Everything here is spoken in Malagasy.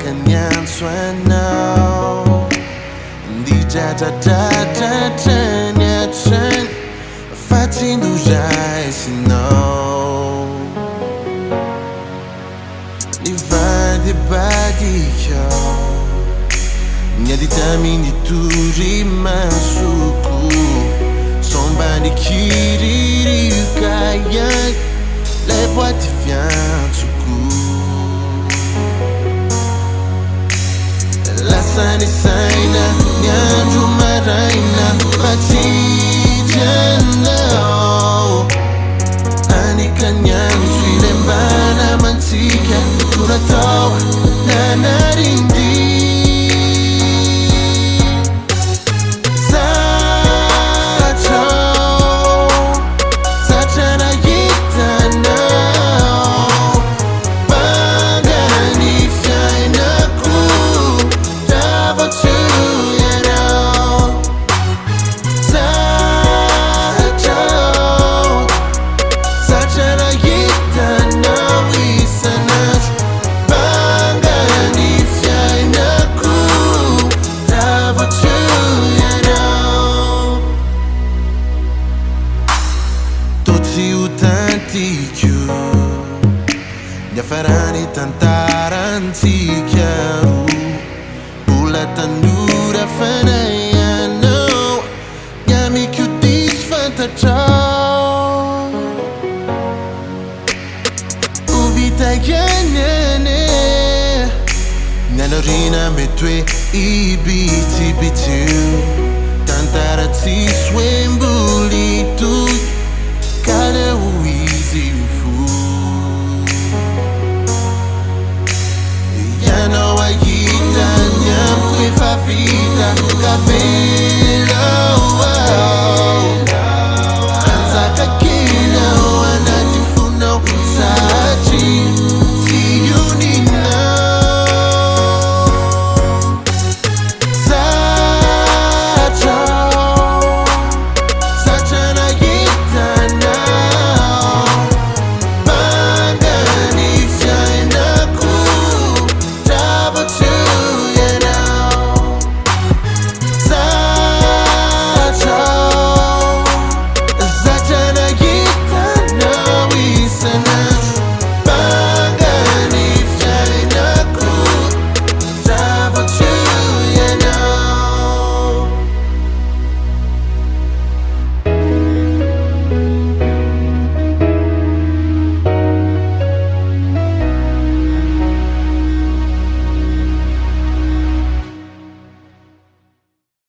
Kanyan Swanao Di Tanya Chen Fatin du Jai Sino Ni Vadi Badio Nya di Tami di Turi Masuku Somba di Kiri Kayak Le boîtes fianzuku La sanisaina Nyanju maraina Fatijana Anika nyanzu Ilembana mantika Kuratawa Nanarindi Gli affarani tantaranti chiaro Ula tandura fanayano Gami chiudi sfantacciò Uvita ghiagnane Nell'orina me tue i biti bitu